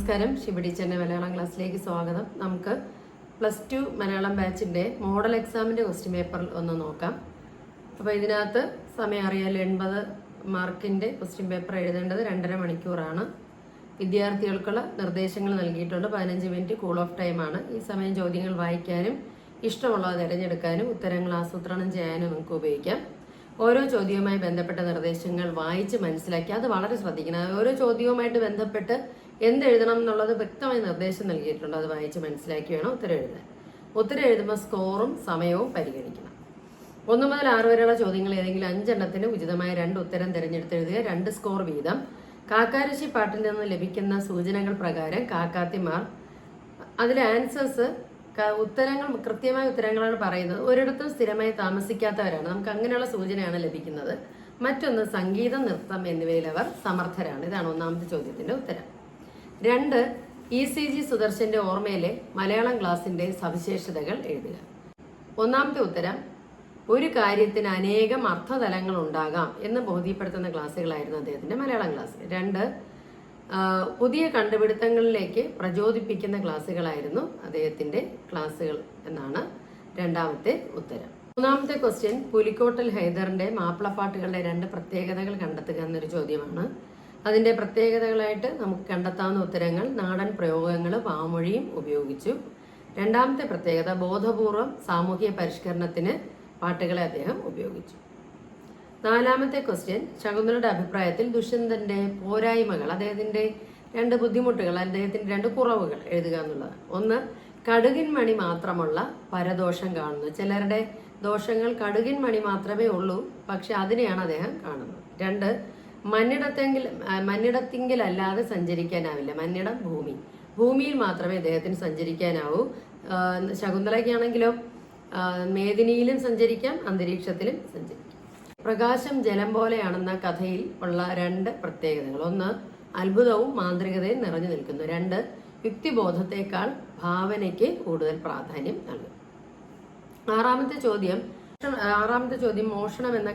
നമസ്കാരം. ഷിബി ടീച്ചറിന്റെ മലയാളം ക്ലാസ്സിലേക്ക് സ്വാഗതം. നമുക്ക് +2 മലയാളം ബാച്ചിന്റെ മോഡൽ എക്സാമിന്റെ ക്വസ്റ്റ്യൻ പേപ്പറിൽ ഒന്ന് നോക്കാം. അപ്പോൾ ഇതിനകത്ത് സമയം അറിയാലോ, 80 മാർക്കിന്റെ ക്വസ്റ്റ്യൻ പേപ്പർ എഴുതേണ്ടത് 2.5 മണിക്കൂറാണ്. വിദ്യാർത്ഥികൾക്കുള്ള നിർദ്ദേശങ്ങൾ നൽകിയിട്ടുണ്ട്. 15 മിനിറ്റ് കൂൾ ഓഫ് ടൈമാണ്. ഈ സമയം ചോദ്യങ്ങൾ വായിക്കാനും ഇഷ്ടമുള്ളത് തിരഞ്ഞെടുക്കാനും ഉത്തരങ്ങൾ ആസൂത്രണം ചെയ്യാനും നമുക്ക് ഉപയോഗിക്കാം. ഓരോ ചോദ്യവുമായി ബന്ധപ്പെട്ട നിർദ്ദേശങ്ങൾ വായിച്ച് മനസ്സിലാക്കി അത് വളരെ ശ്രദ്ധിക്കണം. ഓരോ ചോദ്യവുമായിട്ട് ബന്ധപ്പെട്ട് എന്തെഴുതണം എന്നുള്ളത് വ്യക്തമായി നിർദ്ദേശം നൽകിയിട്ടുണ്ട്. അത് വായിച്ച് മനസ്സിലാക്കി വേണം ഉത്തരം എഴുതാൻ. ഉത്തരം എഴുതുമ്പോൾ സ്കോറും സമയവും പരിഗണിക്കണം. 1 മുതൽ 6 വരെയുള്ള ചോദ്യങ്ങൾ ഏതെങ്കിലും 5 എണ്ണത്തിന് ഉചിതമായ 2 ഉത്തരം തിരഞ്ഞെടുത്തെഴുതുക. 2 സ്കോർ വീതം. കാക്കാരശ്ശി പാട്ടിൽ നിന്ന് ലഭിക്കുന്ന സൂചനകൾ പ്രകാരം കാക്കാത്തിമാർ അതിലെ ആൻസേഴ്സ് ഉത്തരങ്ങൾ കൃത്യമായ ഉത്തരങ്ങളാണ് പറയുന്നത്. ഒരിടത്തും സ്ഥിരമായി താമസിക്കാത്തവരാണ്. നമുക്ക് അങ്ങനെയുള്ള സൂചനയാണ് ലഭിക്കുന്നത്. മറ്റൊന്ന് സംഗീതം, നൃത്തം എന്നിവയിൽ അവർ സമർത്ഥരാണ്. ഇതാണ് 1ാമത്തെ ചോദ്യത്തിന്റെ ഉത്തരം. 2. ECG സുദർശന്റെ ഓർമ്മയിലെ മലയാളം ക്ലാസിന്റെ സവിശേഷതകൾ എഴുതുക. 1ാമത്തെ ഉത്തരം, ഒരു കാര്യത്തിന് അനേകം അർത്ഥതലങ്ങൾ ഉണ്ടാകാം എന്ന് ബോധ്യപ്പെടുത്തുന്ന ക്ലാസ്സുകളായിരുന്നു അദ്ദേഹത്തിന്റെ മലയാളം ക്ലാസ്. 2. പുതിയ കണ്ടുപിടുത്തങ്ങളിലേക്ക് പ്രചോദിപ്പിക്കുന്ന ക്ലാസ്സുകളായിരുന്നു അദ്ദേഹത്തിന്റെ ക്ലാസ്സുകൾ എന്നാണ് 2ാമത്തെ ഉത്തരം. 3ാമത്തെ ക്വസ്റ്റ്യൻ, പുലിക്കോട്ടൽ ഹൈദറിന്റെ മാപ്പിളപ്പാട്ടുകളുടെ 2 പ്രത്യേകതകൾ കണ്ടെത്തുക എന്നൊരു ചോദ്യമാണ്. അതിന്റെ പ്രത്യേകതകളായിട്ട് നമുക്ക് കണ്ടെത്താവുന്ന ഉത്തരങ്ങൾ: നാടൻ പ്രയോഗങ്ങൾ, വാമൊഴിയും ഉപയോഗിച്ചു. 2ാമത്തെ പ്രത്യേകത, ബോധപൂർവം സാമൂഹ്യ പരിഷ്കരണത്തിന് പാട്ടുകളെ അദ്ദേഹം ഉപയോഗിച്ചു. 4ാമത്തെ ക്വസ്റ്റ്യൻ, ശകുന്തളയുടെ അഭിപ്രായത്തിൽ ദുഷ്യന്തന്റെ പോരായ്മകൾ, അദ്ദേഹത്തിന്റെ 2 ബുദ്ധിമുട്ടുകൾ, അദ്ദേഹത്തിന്റെ 2 കുറവുകൾ എഴുതുക എന്നുള്ളതാണ്. 1. കടുകിൻ മണി മാത്രമുള്ള പരദോഷം കാണുന്നു. ചിലരുടെ ദോഷങ്ങൾ കടുകിൻ മണി മാത്രമേ ഉള്ളൂ, പക്ഷെ അതിനെയാണ് അദ്ദേഹം കാണുന്നത്. 2. മന്നിടത്തിങ്കിൽ അല്ലാതെ സഞ്ചരിക്കാനാവില്ല. മന്നിടം ഭൂമിയിൽ മാത്രമേ അദ്ദേഹത്തിന് സഞ്ചരിക്കാനാവൂ. ശകുന്തളയ്ക്കാണെങ്കിലോ മേദിനിയിലും സഞ്ചരിക്കാം, അന്തരീക്ഷത്തിലും സഞ്ചരിക്കാം. പ്രകാശം ജലം പോലെയാണെന്ന കഥയിൽ ഉള്ള 2 പ്രത്യേകതകൾ: 1. അത്ഭുതവും മാന്ത്രികതയും നിറഞ്ഞു നിൽക്കുന്നു. 2. യുക്തിബോധത്തെക്കാൾ ഭാവനയ്ക്ക് കൂടുതൽ പ്രാധാന്യം നൽകും. 6ാമത്തെ ചോദ്യം, മോഷണം എന്ന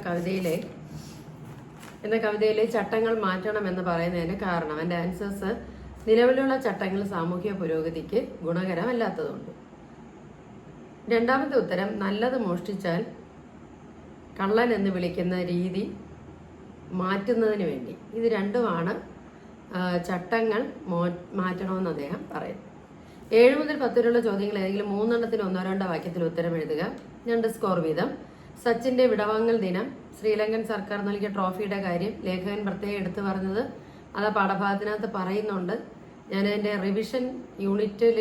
കവിതയിലെ ചട്ടങ്ങൾ മാറ്റണം എന്ന് പറയുന്നതിന് കാരണം. എൻ്റെ ആൻസേഴ്സ്: നിലവിലുള്ള ചട്ടങ്ങൾ സാമൂഹ്യ പുരോഗതിക്ക് ഗുണകരമല്ലാത്തതുകൊണ്ട്. 2ാമത്തെ ഉത്തരം, നല്ലത് മോഷ്ടിച്ചാൽ കള്ളൻ എന്ന് വിളിക്കുന്ന രീതി മാറ്റുന്നതിന് വേണ്ടി. ഇത് 2മാണ് ചട്ടങ്ങൾ മാറ്റണമെന്ന് അദ്ദേഹം പറയുന്നു. 7 മുതൽ 10 വരെയുള്ള ചോദ്യങ്ങൾ ഏതെങ്കിലും 3 എണ്ണത്തിന് 1-2 വാക്യത്തിൽ ഉത്തരം എഴുതുക. 2 സ്കോർ വീതം. സച്ചിന്റെ വിടവാങ്ങൽ ദിനം, ശ്രീലങ്കൻ സർക്കാർ നൽകിയ ട്രോഫിയുടെ കാര്യം ലേഖകൻ പ്രത്യേകം എടുത്തു പറഞ്ഞത് അത് പാഠഭാഗത്തിനകത്ത് പറയുന്നുണ്ട്. ഞാൻ എൻ്റെ റിവിഷൻ യൂണിറ്റിൽ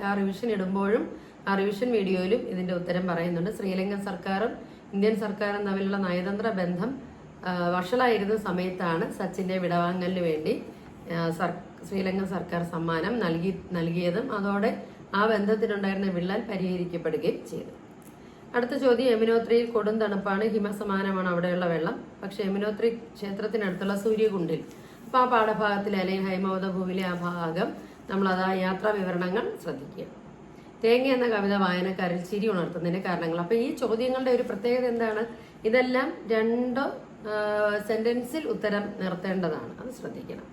ആ റിവിഷൻ ഇടുമ്പോഴും ആ റിവിഷൻ വീഡിയോയിലും ഇതിന്റെ ഉത്തരം പറയുന്നുണ്ട്. ശ്രീലങ്കൻ സർക്കാരും ഇന്ത്യൻ സർക്കാരും തമ്മിലുള്ള നയതന്ത്ര ബന്ധം വഷളായിരുന്ന സമയത്താണ് സച്ചിന്റെ വിടവാങ്ങലിന് വേണ്ടി ശ്രീലങ്കൻ സർക്കാർ സമ്മാനം നൽകിയതും അതോടെ ആ ബന്ധത്തിനുണ്ടായിരുന്ന വിള്ളൽ പരിഹരിക്കപ്പെടുകയും ചെയ്തു. അടുത്ത ചോദ്യം, യമുനോത്രിയിൽ കൊടും തണുപ്പാണ്, ഹിമസമാനമാണ് അവിടെയുള്ള വെള്ളം. പക്ഷെ യമുനോത്രി ക്ഷേത്രത്തിനടുത്തുള്ള സൂര്യകുണ്ടിൽ, അപ്പൊ ആ പാഠഭാഗത്തിലെ അല്ലെങ്കിൽ ഹൈമവത ഭൂവിലെ ആ ഭാഗം നമ്മളത് ആ യാത്രാ വിവരണങ്ങൾ ശ്രദ്ധിക്കുക. തേങ്ങ എന്ന കവിത വായനക്കാരിൽ ചിരി ഉണർത്തുന്നതിന്റെ കാരണങ്ങൾ. അപ്പൊ ഈ ചോദ്യങ്ങളുടെ ഒരു പ്രത്യേകത എന്താണ്? ഇതെല്ലാം 2 സെന്റൻസിൽ ഉത്തരം നിർത്തേണ്ടതാണ്. അത് ശ്രദ്ധിക്കണം.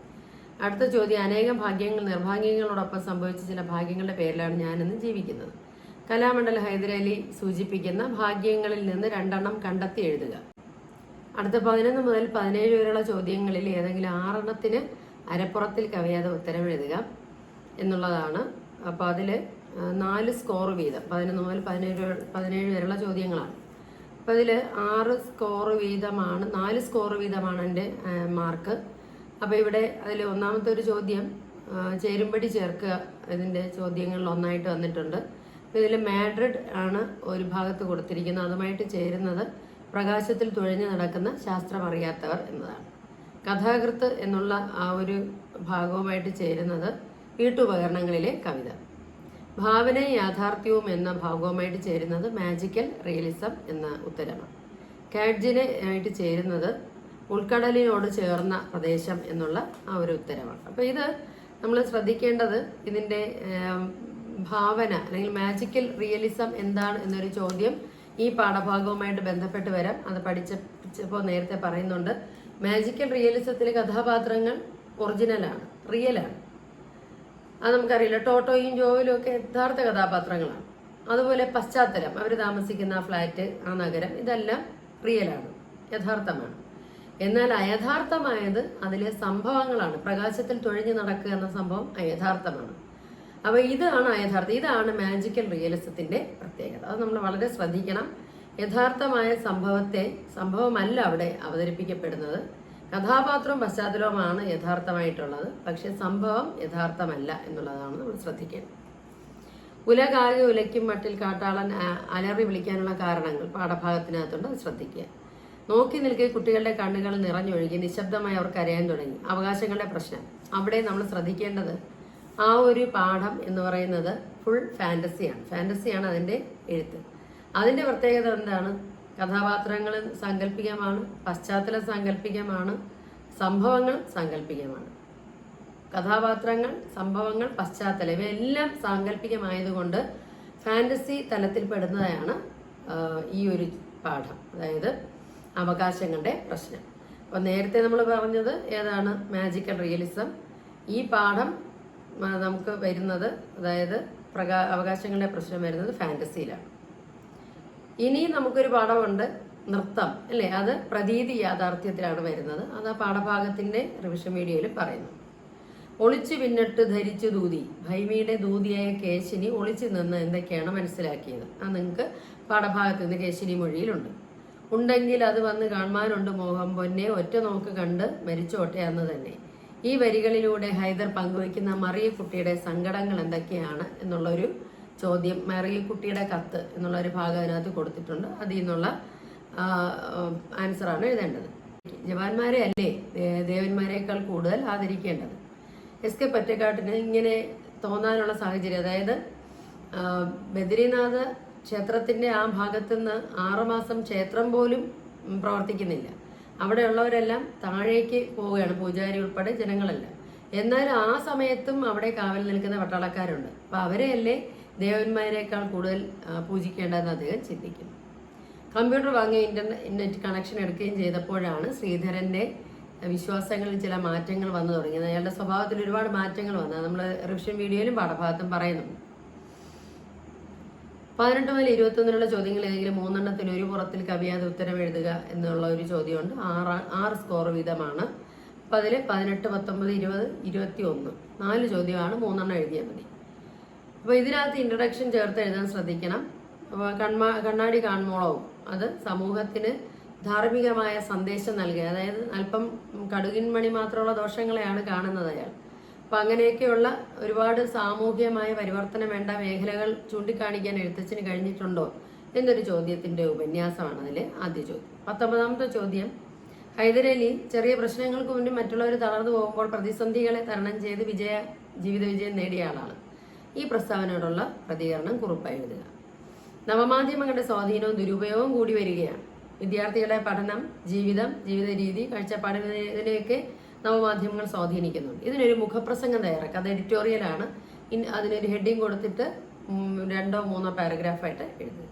അടുത്ത ചോദ്യം, അനേകം ഭാഗ്യങ്ങൾ നിർഭാഗ്യങ്ങളോടൊപ്പം സംഭവിച്ച ചില ഭാഗ്യങ്ങളുടെ പേരിലാണ് ഞാനിന്ന് ജീവിക്കുന്നത്. കലാമണ്ഡൽ ഹൈദരലി സൂചിപ്പിക്കുന്ന ഭാഗ്യങ്ങളിൽ നിന്ന് 2 എണ്ണം കണ്ടെത്തി എഴുതുക. അടുത്ത 11 മുതൽ 17 വരെയുള്ള ചോദ്യങ്ങളിൽ ഏതെങ്കിലും 6 എണ്ണത്തിന് അരപ്പുറത്തിൽ കവിയാതെ ഉത്തരം എഴുതുക എന്നുള്ളതാണ്. അപ്പൊ അതില് 4 സ്കോർ വീതം. 11 മുതൽ 17 വരെയുള്ള ചോദ്യങ്ങളാണ്. അപ്പൊ അതില് 6 സ്കോർ വീതമാണ്, 4 സ്കോർ വീതമാണ് എൻ്റെ മാർക്ക്. അപ്പൊ ഇവിടെ അതിൽ 1ാമത്തെ ഒരു ചോദ്യം, ചേരുംപടി ചേർക്കുക, ഇതിന്റെ ചോദ്യങ്ങളിൽ ഒന്നായിട്ട് വന്നിട്ടുണ്ട്. അപ്പൊ ഇതിൽ മാഡ്രിഡ് ആണ് ഒരു ഭാഗത്ത് കൊടുത്തിരിക്കുന്നത്. അതുമായിട്ട് ചേരുന്നത് പ്രകാശത്തിൽ തുഴഞ്ഞു നടക്കുന്ന ശാസ്ത്രം അറിയാത്തവർ എന്നതാണ്. കഥാകൃത്ത് എന്നുള്ള ആ ഒരു ഭാഗവുമായിട്ട് ചേരുന്നത് വീട്ടുപകരണങ്ങളിലെ കവിത. ഭാവനയും യാഥാർത്ഥ്യവും എന്ന ഭാഗവുമായിട്ട് ചേരുന്നത് മാജിക്കൽ റിയലിസം എന്ന ഉത്തരമാണ്. കാഡ്ജിനെ ആയിട്ട് ചേരുന്നത് ഉൾക്കടലിനോട് ചേർന്ന പ്രദേശം എന്നുള്ള ആ ഒരു ഉത്തരമാണ്. അപ്പൊ ഇത് നമ്മൾ ശ്രദ്ധിക്കേണ്ടത്, ഇതിന്റെ ഭാവന അല്ലെങ്കിൽ മാജിക്കൽ റിയലിസം എന്താണ് എന്നൊരു ചോദ്യം ഈ പാഠഭാഗവുമായിട്ട് ബന്ധപ്പെട്ട് വരാം. അത് പഠിച്ചപ്പോൾ നേരത്തെ പറയുന്നുണ്ട്. മാജിക്കൽ റിയലിസത്തിലെ കഥാപാത്രങ്ങൾ ഒറിജിനലാണ്, റിയലാണ്. അത് നമുക്കറിയില്ല. ടോട്ടോയും ജോയിലും ഒക്കെ യഥാർത്ഥ കഥാപാത്രങ്ങളാണ്. അതുപോലെ പശ്ചാത്തലം, അവർ താമസിക്കുന്ന ആ ഫ്ലാറ്റ്, ആ നഗരം, ഇതെല്ലാം റിയലാണ്, യഥാർത്ഥമാണ്. എന്നാൽ അയഥാർത്ഥമായത് അതിലെ സംഭവങ്ങളാണ്. പ്രകാശത്തിൽ തുഴഞ്ഞു നടക്കുക എന്ന സംഭവം അയഥാർത്ഥമാണ്. അപ്പൊ ഇതാണ് അയഥാർത്ഥം. ഇതാണ് മാജിക്കൽ റിയലിസത്തിന്റെ പ്രത്യേകത. അത് നമ്മൾ വളരെ ശ്രദ്ധിക്കണം. യഥാർത്ഥമായ സംഭവമല്ല അവിടെ അവതരിപ്പിക്കപ്പെടുന്നത്. കഥാപാത്രവും പശ്ചാത്തലവുമാണ് യഥാർത്ഥമായിട്ടുള്ളത്. പക്ഷെ സംഭവം യഥാർത്ഥമല്ല എന്നുള്ളതാണ് നമ്മൾ ശ്രദ്ധിക്കേണ്ടത്. ഉലകാകെ ഉലയ്ക്കും മട്ടിൽ കാട്ടാളൻ അലറി വിളിക്കാനുള്ള കാരണങ്ങൾ പാഠഭാഗത്തിനകത്തുണ്ട്. അത് ശ്രദ്ധിക്കുക. നോക്കി നിൽക്കെ കുട്ടികളുടെ കണ്ണുകൾ നിറഞ്ഞൊഴുകി നിശബ്ദമായി അവർക്ക് അറിയാൻ തുടങ്ങി. അവകാശങ്ങളുടെ പ്രശ്നം. അവിടെ നമ്മൾ ശ്രദ്ധിക്കേണ്ടത് ആ ഒരു പാഠം എന്ന് പറയുന്നത് ഫുൾ ഫാന്റസിയാണ് അതിൻ്റെ എഴുത്ത്. അതിൻ്റെ പ്രത്യേകത എന്താണ്? കഥാപാത്രങ്ങൾ സാങ്കല്പികമാണ്, പശ്ചാത്തലം സാങ്കല്പികമാണ്, സംഭവങ്ങൾ സാങ്കല്പികമാണ്. കഥാപാത്രങ്ങൾ, സംഭവങ്ങൾ, പശ്ചാത്തലം ഇവയെല്ലാം സാങ്കല്പികമായതുകൊണ്ട് ഫാന്റസി തലത്തിൽ പെടുന്നതാണ് ഈ ഒരു പാഠം, അതായത് അവകാശങ്ങളുടെ പ്രശ്നം. അപ്പോൾ നേരത്തെ നമ്മൾ പറഞ്ഞത് ഏതാണ്? Magical realism. ഈ പാഠം നമുക്ക് വരുന്നത്, അതായത് അവകാശങ്ങളുടെ പ്രശ്നം വരുന്നത് ഫാന്റസിയിലാണ്. ഇനി നമുക്കൊരു പാഠമുണ്ട്, നൃത്തം, അല്ലേ? അത് പ്രതീതി യാഥാർത്ഥ്യത്തിലാണ് വരുന്നത്. അത് ആ പാഠഭാഗത്തിന്റെ റിവിഷൻ വീഡിയോയിൽ പറയുന്നു. ഒളിച്ചു പിന്നിട്ട് ധരിച്ചു ദൂതി. ഭൈമിയുടെ ദൂതിയായ കേശിനി ഒളിച്ചു നിന്ന് എന്തൊക്കെയാണ് മനസ്സിലാക്കിയത്? അത് നിങ്ങൾക്ക് പാഠഭാഗത്ത് നിന്ന് കേശിനി മൊഴിയിലുണ്ട്. ഉണ്ടെങ്കിൽ അത് വന്ന് കാണുവാനുണ്ട് മോഹം, പൊന്നെ ഒറ്റ നോക്ക് കണ്ട് മരിച്ചോട്ടെ അന്ന് തന്നെ. ഈ വരികളിലൂടെ ഹൈദർ പങ്കുവയ്ക്കുന്ന മറിയക്കുട്ടിയുടെ സങ്കടങ്ങൾ എന്തൊക്കെയാണ് എന്നുള്ളൊരു ചോദ്യം, മറിയക്കുട്ടിയുടെ കത്ത് എന്നുള്ളൊരു ഭാഗം അതിനകത്ത് കൊടുത്തിട്ടുണ്ട്. അതിൽ നിന്നുള്ള ആൻസറാണ് എഴുതേണ്ടത്. ജവാന്മാരെ അല്ലേ ദേവന്മാരെക്കാൾ കൂടുതൽ ആദരിക്കേണ്ടത്? എസ് കെ പൊറ്റക്കാട്ടിന് ഇങ്ങനെ തോന്നാനുള്ള സാഹചര്യം, അതായത് ബദ്രീനാഥ് ക്ഷേത്രത്തിന്റെ ആ ഭാഗത്തുനിന്ന് 6 മാസം ക്ഷേത്രം പോലും പ്രവർത്തിക്കുന്നില്ല. അവിടെയുള്ളവരെല്ലാം താഴേക്ക് പോവുകയാണ്, പൂജാരി ഉൾപ്പെടെ ജനങ്ങളെല്ലാം. എന്നാൽ ആ സമയത്തും അവിടെ കാവൽ നിൽക്കുന്ന പട്ടാളക്കാരുണ്ട്. അപ്പൊ അവരെയല്ലേ ദേവന്മാരെക്കാൾ കൂടുതൽ പൂജിക്കേണ്ടതെന്ന് അദ്ദേഹം ചിന്തിക്കുന്നു. കമ്പ്യൂട്ടർ വാങ്ങി ഇന്റർനെറ്റ് കണക്ഷൻ എടുക്കുകയും ചെയ്തപ്പോഴാണ് ശ്രീധരന്റെ വിശ്വാസങ്ങളിൽ ചില മാറ്റങ്ങൾ വന്നു തുടങ്ങിയത്. അയാളുടെ സ്വഭാവത്തിൽ ഒരുപാട് മാറ്റങ്ങൾ വന്നത് നമ്മൾ റിവിഷൻ വീഡിയോയിലും പാഠഭാഗത്തും പറയുന്നുണ്ട്. 18 മുതൽ 21 ചോദ്യങ്ങൾ ഏതെങ്കിലും 3 ഒരു പുറത്തിൽ കവിയാതെ ഉത്തരം എഴുതുക എന്നുള്ള ഒരു ചോദ്യമുണ്ട്. 6 സ്കോർ വീതമാണ്. അപ്പം അതിൽ 18, 19, 20, 21 4 ചോദ്യമാണ്. 3 എഴുതിയാൽ മതി. അപ്പോൾ ഇതിനകത്ത് ഇൻട്രഡക്ഷൻ ചേർത്ത് എഴുതാൻ ശ്രദ്ധിക്കണം. കണ്ണാടി കാൺമോളവും അത് സമൂഹത്തിന് ധാർമ്മികമായ സന്ദേശം നൽകുക, അതായത് അല്പം കടുകിൻ മണി മാത്രമുള്ള ദോഷങ്ങളെയാണ് കാണുന്നത് അയാൾ. അപ്പം അങ്ങനെയൊക്കെയുള്ള ഒരുപാട് സാമൂഹ്യമായ പരിവർത്തനം വേണ്ട മേഖലകൾ ചൂണ്ടിക്കാണിക്കാൻ എഴുത്തച്ഛന് കഴിഞ്ഞിട്ടുണ്ടോ എന്നൊരു ചോദ്യത്തിന്റെ ഉപന്യാസമാണ് അതിൽ ആദ്യ ചോദ്യം. 19ാമത്തെ ചോദ്യം, ഹൈദരലി ചെറിയ പ്രശ്നങ്ങൾക്ക് മുന്നിൽ മറ്റുള്ളവർ തളർന്നു പോകുമ്പോൾ പ്രതിസന്ധികളെ തരണം ചെയ്ത് ജീവിത വിജയം നേടിയ ആളാണ്. ഈ പ്രസ്താവനയോടുള്ള പ്രതികരണം കുറിപ്പായി എഴുതുക. നവമാധ്യമങ്ങളുടെ സ്വാധീനവും ദുരുപയോഗവും കൂടി വരികയാണ്. വിദ്യാർത്ഥികളുടെ പഠനം, ജീവിത രീതി, കാഴ്ചപ്പാട് ഇതിനെയൊക്കെ നവമാധ്യമങ്ങൾ സ്വാധീനിക്കുന്നുണ്ട്. ഇതിനൊരു മുഖപ്രസംഗം തയ്യാറാക്കുക. അത് എഡിറ്റോറിയലാണ്. അതിനൊരു ഹെഡിങ് കൊടുത്തിട്ട് 2 or 3 പാരഗ്രാഫായിട്ട് എഴുതുക.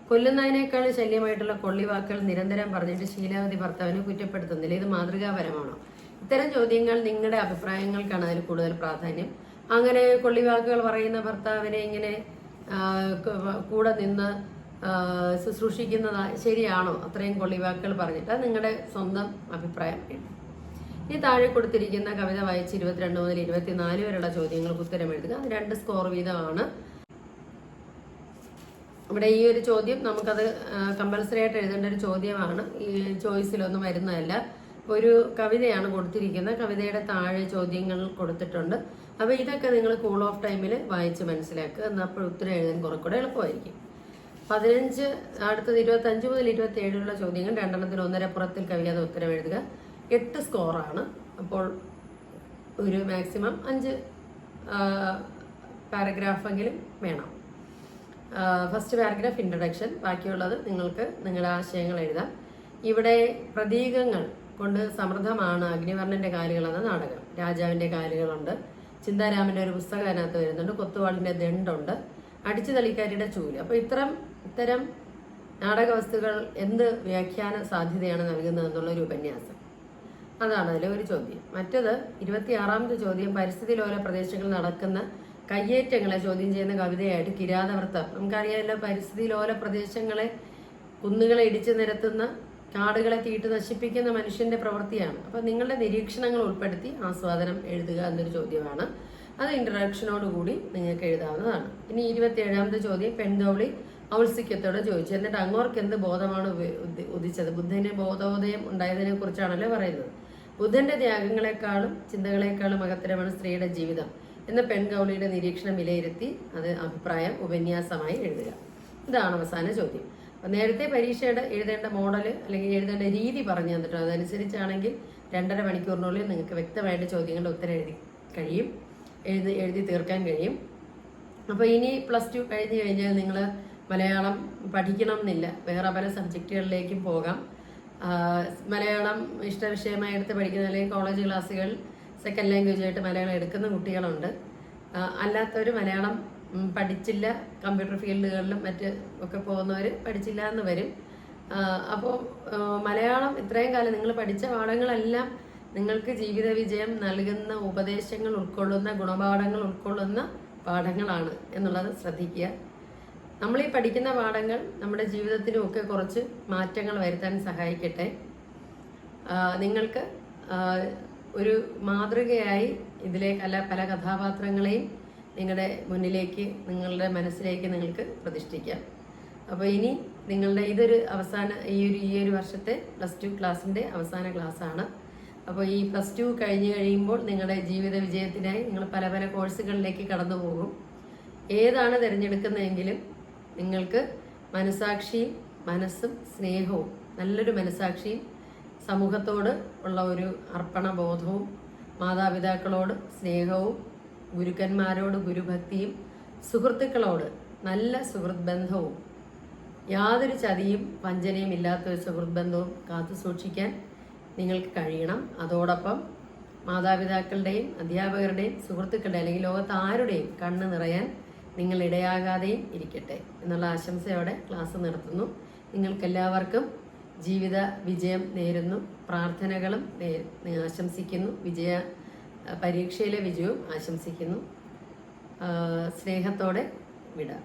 കൊല്ലുന്നതിനേക്കാൾ ശല്യമായിട്ടുള്ള കൊള്ളിവാക്കുകൾ നിരന്തരം പറഞ്ഞിട്ട് ശീലാവതി ഭർത്താവിനെ കുറ്റപ്പെടുത്തുന്നില്ല. ഇത് മാതൃകാപരമാണോ? ഇത്തരം ചോദ്യങ്ങൾ നിങ്ങളുടെ അഭിപ്രായങ്ങൾക്കാണ് അതിൽ കൂടുതൽ പ്രാധാന്യം. അങ്ങനെ കൊള്ളിവാക്കുകൾ പറയുന്ന ഭർത്താവിനെ ഇങ്ങനെ കൂടെ നിന്ന് ശുശ്രൂഷിക്കുന്നത് ശരിയാണോ? അത്രയും കൊള്ളിവാക്കുകൾ പറഞ്ഞിട്ട് നിങ്ങളുടെ സ്വന്തം അഭിപ്രായം എഴുതും. ഈ താഴെ കൊടുത്തിരിക്കുന്ന കവിത വായിച്ച് 22 മുതൽ 24 വരെയുള്ള ചോദ്യങ്ങൾക്ക് ഉത്തരം എഴുതുക. അത് 2 സ്കോർ വീതമാണ്. ഇവിടെ ഈ ഒരു ചോദ്യം നമുക്കത് കമ്പൽസറി ആയിട്ട് എഴുതേണ്ട ഒരു ചോദ്യമാണ്. ഈ ചോയ്സിലൊന്നും വരുന്നതല്ല. ഒരു കവിതയാണ് കൊടുത്തിരിക്കുന്നത്. കവിതയുടെ താഴെ ചോദ്യങ്ങൾ കൊടുത്തിട്ടുണ്ട്. അപ്പോൾ ഇതൊക്കെ നിങ്ങൾ കൂൾ ഓഫ് ടൈമിൽ വായിച്ച് മനസ്സിലാക്കുക. എന്നാൽ അപ്പോൾ ഉത്തരം എഴുതാൻ കുറച്ചുകൂടെ എളുപ്പമായിരിക്കും. 15 അടുത്തത് 25 മുതൽ 27 ചോദ്യങ്ങൾ 2 1.5 പുറത്തിൽ കവിയാതെ ഉത്തരം എഴുതുക. 8 സ്കോറാണ്. അപ്പോൾ ഒരു മാക്സിമം 5 പാരഗ്രാഫെങ്കിലും വേണം. ഫസ്റ്റ് പാരഗ്രാഫ് ഇൻട്രൊഡക്ഷൻ, ബാക്കിയുള്ളത് നിങ്ങൾക്ക് നിങ്ങളുടെ ആശയങ്ങൾ എഴുതാം. ഇവിടെ പ്രതീകങ്ങൾ കൊണ്ട് സമൃദ്ധമാണ് അഗ്നിവർണ്ണന്റെ കാലുകൾ എന്ന നാടകം. രാജാവിന്റെ കാലുകളുണ്ട്. ചിന്താരാമന്റെ ഒരു പുസ്തകം അതിനകത്ത് വരുന്നുണ്ട്. കൊത്തുവാളിന്റെ ദണ്ടുണ്ട്. അടിച്ചു തളിക്കാരിയുടെ ചൂല്. അപ്പോൾ ഇത്തരം നാടക വസ്തുക്കൾ എന്ത് വ്യാഖ്യാന സാധ്യതയാണ് നൽകുന്നത് എന്നുള്ളൊരു ഉപന്യാസം. അതാണ് അതിലെ ഒരു ചോദ്യം. മറ്റത് 26ാമത്തെ ചോദ്യം, പരിസ്ഥിതി ലോല പ്രദേശങ്ങളിൽ നടക്കുന്ന കയ്യേറ്റങ്ങളെ ചോദ്യം ചെയ്യുന്ന കവിതയായിട്ട് കിരാതവൃത്തം. നമുക്കറിയാമല്ലോ, പരിസ്ഥിതി ലോല പ്രദേശങ്ങളെ, കുന്നുകളെ ഇടിച്ചു നിരത്തുന്ന, കാടുകളെ തീട്ട് നശിപ്പിക്കുന്ന മനുഷ്യന്റെ പ്രവൃത്തിയാണ്. അപ്പൊ നിങ്ങളുടെ നിരീക്ഷണങ്ങൾ ഉൾപ്പെടുത്തി ആസ്വാദനം എഴുതുക എന്നൊരു ചോദ്യമാണ്. അത് ഇൻട്രഡക്ഷനോടുകൂടി നിങ്ങൾക്ക് എഴുതാവുന്നതാണ്. ഇനി 27ാമത്തെ ചോദ്യം, പെൺതോളി ഔത്സുക്യത്തോടെ ചോദിച്ചു. എന്നിട്ട് അങ്ങോർക്ക് എന്ത് ബോധമാണ് ഉദിച്ചത്? ബുദ്ധന് ബോധോദയം ഉണ്ടായതിനെ കുറിച്ചാണല്ലോ പറയുന്നത്. ബുദ്ധന്റെ ത്യാഗങ്ങളെക്കാളും ചിന്തകളെക്കാളും മഹത്തരമാണ് സ്ത്രീയുടെ ജീവിതം എന്ന പെൺകൗളിയുടെ നിരീക്ഷണം വിലയിരുത്തി അത് അഭിപ്രായം ഉപന്യാസമായി എഴുതുക. ഇതാണ് അവസാന ചോദ്യം. അപ്പം നേരത്തെ പരീക്ഷയുടെ എഴുതേണ്ട മോഡൽ അല്ലെങ്കിൽ എഴുതേണ്ട രീതി പറഞ്ഞു തന്നിട്ടോ, അതനുസരിച്ചാണെങ്കിൽ 2.5 മണിക്കൂറിനുള്ളിൽ നിങ്ങൾക്ക് വ്യക്തമായിട്ട് ചോദ്യങ്ങളുടെ ഉത്തരം കഴിയും, എഴുതി തീർക്കാൻ കഴിയും. അപ്പോൾ ഇനി +2 കഴിഞ്ഞ് കഴിഞ്ഞാൽ നിങ്ങൾ മലയാളം പഠിക്കണം എന്നില്ല, വേറെ പല സബ്ജക്റ്റുകളിലേക്കും പോകാം. മലയാളം ഇഷ്ടവിഷയമായി എടുത്ത് പഠിക്കുന്ന അല്ലെങ്കിൽ കോളേജ് ക്ലാസ്സുകൾ സെക്കൻഡ് ലാംഗ്വേജ് ആയിട്ട് മലയാളം എടുക്കുന്ന കുട്ടികളുണ്ട്. അല്ലാത്തവർ മലയാളം പഠിച്ചില്ല, കമ്പ്യൂട്ടർ ഫീൽഡുകളിലും മറ്റ് ഒക്കെ പോകുന്നവർ പഠിച്ചില്ല എന്ന് വരും. അപ്പോൾ മലയാളം ഇത്രയും കാലം നിങ്ങൾ പഠിച്ച പാഠങ്ങളെല്ലാം നിങ്ങൾക്ക് ജീവിത വിജയം നൽകുന്ന ഉപദേശങ്ങൾ ഉൾക്കൊള്ളുന്ന, ഗുണപാഠങ്ങൾ ഉൾക്കൊള്ളുന്ന പാഠങ്ങളാണ് എന്നുള്ളത് ശ്രദ്ധിക്കുക. നമ്മൾ ഈ പഠിക്കുന്ന പാഠങ്ങൾ നമ്മുടെ ജീവിതത്തിലും ഒക്കെ കുറച്ച് മാറ്റങ്ങൾ വരുത്താൻ സഹായിക്കട്ടെ. നിങ്ങൾക്ക് ഒരു മാതൃകയായി ഇതിലെ പല കഥാപാത്രങ്ങളെയും നിങ്ങളുടെ മുന്നിലേക്ക്, നിങ്ങളുടെ മനസ്സിലേക്ക് നിങ്ങൾക്ക് പ്രതിഷ്ഠിക്കാം. അപ്പോൾ ഇനി നിങ്ങളുടെ ഇതൊരു അവസാന ഈ ഒരു വർഷത്തെ +2 ക്ലാസ്സിൻ്റെ അവസാന ക്ലാസ്സാണ്. അപ്പോൾ ഈ +2 കഴിഞ്ഞ് കഴിയുമ്പോൾ നിങ്ങളുടെ ജീവിത വിജയത്തിനായി നിങ്ങൾ പല കോഴ്സുകളിലേക്ക് കടന്നു പോകും. ഏതാണ് തിരഞ്ഞെടുക്കുന്നതെങ്കിലും നിങ്ങൾക്ക് മനസാക്ഷിയും മനസ്സും സ്നേഹവും, നല്ലൊരു മനസാക്ഷിയും സമൂഹത്തോട് ഉള്ള ഒരു അർപ്പണബോധവും, മാതാപിതാക്കളോട് സ്നേഹവും, ഗുരുക്കന്മാരോട് ഗുരുഭക്തിയും, സുഹൃത്തുക്കളോട് നല്ല സുഹൃത്ത് ബന്ധവും, യാതൊരു ചതിയും വഞ്ചനയും ഇല്ലാത്തൊരു സുഹൃത്ത് ബന്ധവും കാത്തു സൂക്ഷിക്കാൻ നിങ്ങൾക്ക് കഴിയണം. അതോടൊപ്പം മാതാപിതാക്കളുടെയും അധ്യാപകരുടെയും സുഹൃത്തുക്കളുടെയും അല്ലെങ്കിൽ ലോകത്ത് ആരുടെയും കണ്ണ് നിറയാൻ നിങ്ങൾ ഇടയാകാതെയും ഇരിക്കട്ടെ എന്നുള്ള ആശംസയോടെ ക്ലാസ് നിർത്തുന്നു. നിങ്ങൾക്കെല്ലാവർക്കും ജീവിത വിജയം നേരുന്നു, പ്രാർത്ഥനകളും ആശംസിക്കുന്നു, പരീക്ഷയിലെ വിജയവും ആശംസിക്കുന്നു. സ്നേഹത്തോടെ വിടാം.